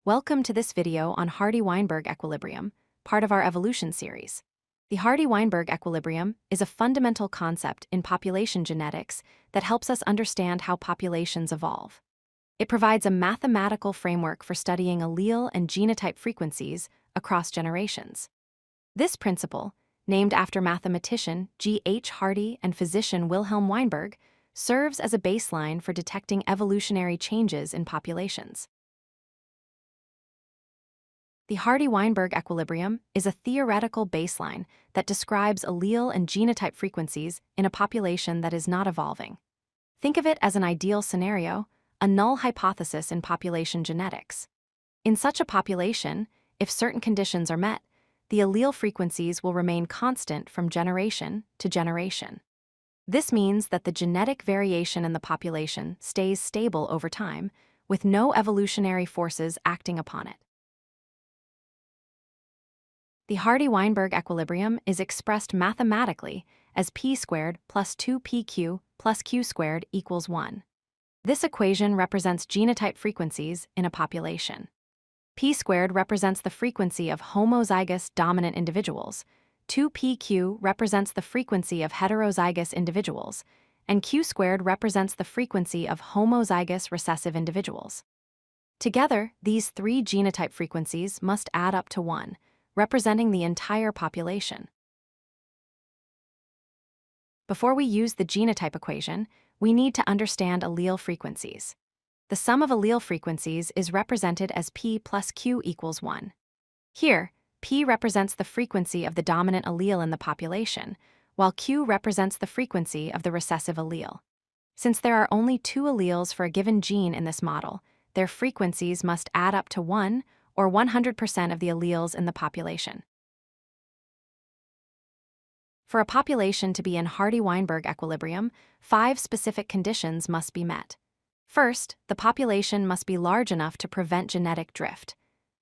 Welcome to this video on Hardy-Weinberg Equilibrium, part of our evolution series. The Hardy-Weinberg Equilibrium is a fundamental concept in population genetics that helps us understand how populations evolve. It provides a mathematical framework for studying allele and genotype frequencies across generations. This principle, named after mathematician G.H. Hardy and physician Wilhelm Weinberg, serves as a baseline for detecting evolutionary changes in populations. The Hardy-Weinberg equilibrium is a theoretical baseline that describes allele and genotype frequencies in a population that is not evolving. Think of it as an ideal scenario, a null hypothesis in population genetics. In such a population, if certain conditions are met, the allele frequencies will remain constant from generation to generation. This means that the genetic variation in the population stays stable over time, with no evolutionary forces acting upon it. The Hardy-Weinberg equilibrium is expressed mathematically as p squared plus 2pq plus q squared equals 1. This equation represents genotype frequencies in a population. P squared represents the frequency of homozygous dominant individuals, 2pq represents the frequency of heterozygous individuals, and q squared represents the frequency of homozygous recessive individuals. Together, these three genotype frequencies must add up to 1, representing the entire population. Before we use the genotype equation, we need to understand allele frequencies. The sum of allele frequencies is represented as p plus q equals 1. Here, p represents the frequency of the dominant allele in the population, while q represents the frequency of the recessive allele. Since there are only two alleles for a given gene in this model, their frequencies must add up to 1, or 100% of the alleles in the population. For a population to be in Hardy-Weinberg equilibrium, 5 specific conditions must be met. First, the population must be large enough to prevent genetic drift.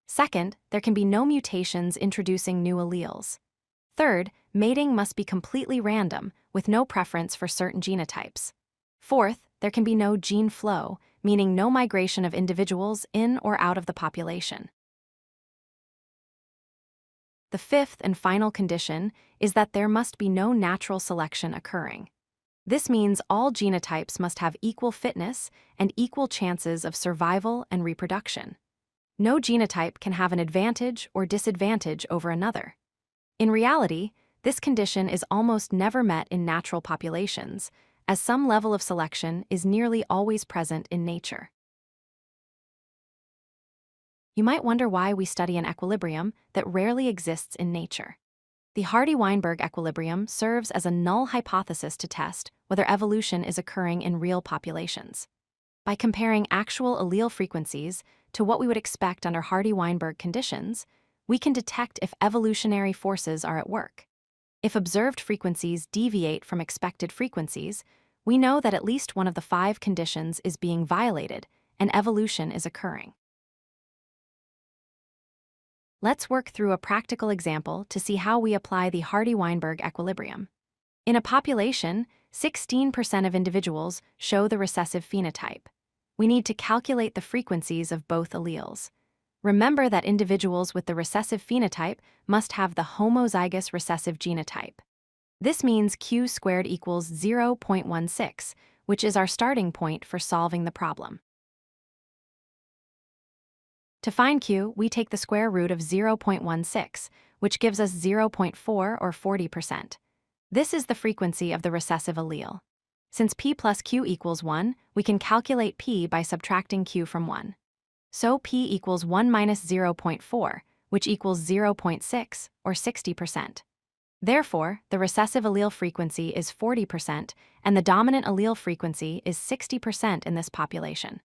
Second, there can be no mutations introducing new alleles. Third, mating must be completely random, with no preference for certain genotypes. Fourth, there can be no gene flow, meaning no migration of individuals in or out of the population. The fifth and final condition is that there must be no natural selection occurring. This means all genotypes must have equal fitness and equal chances of survival and reproduction. No genotype can have an advantage or disadvantage over another. In reality, this condition is almost never met in natural populations, as some level of selection is nearly always present in nature. You might wonder why we study an equilibrium that rarely exists in nature. The Hardy-Weinberg equilibrium serves as a null hypothesis to test whether evolution is occurring in real populations. By comparing actual allele frequencies to what we would expect under Hardy-Weinberg conditions, we can detect if evolutionary forces are at work. If observed frequencies deviate from expected frequencies, we know that at least one of the 5 conditions is being violated and evolution is occurring. Let's work through a practical example to see how we apply the Hardy-Weinberg equilibrium. In a population, 16% of individuals show the recessive phenotype. We need to calculate the frequencies of both alleles. Remember that individuals with the recessive phenotype must have the homozygous recessive genotype. This means q squared equals 0.16, which is our starting point for solving the problem. To find q, we take the square root of 0.16, which gives us 0.4 or 40%. This is the frequency of the recessive allele. Since p plus q equals 1, we can calculate p by subtracting q from 1. So p equals 1 minus 0.4, which equals 0.6 or 60%. Therefore, the recessive allele frequency is 40% and the dominant allele frequency is 60% in this population.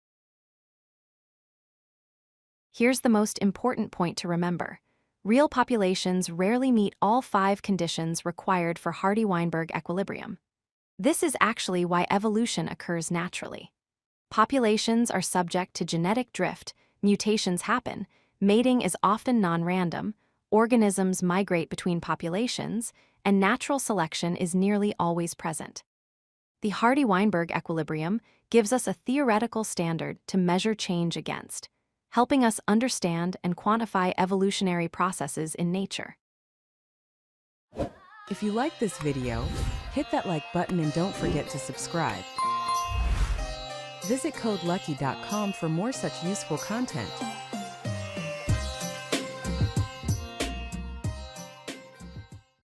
Here's the most important point to remember. Real populations rarely meet all 5 conditions required for Hardy-Weinberg equilibrium. This is actually why evolution occurs naturally. Populations are subject to genetic drift, mutations happen, mating is often non-random, organisms migrate between populations, and natural selection is nearly always present. The Hardy-Weinberg equilibrium gives us a theoretical standard to measure change against. helping us understand and quantify evolutionary processes in nature. If you like this video, hit that like button and don't forget to subscribe. Visit codelucky.com for more such useful content.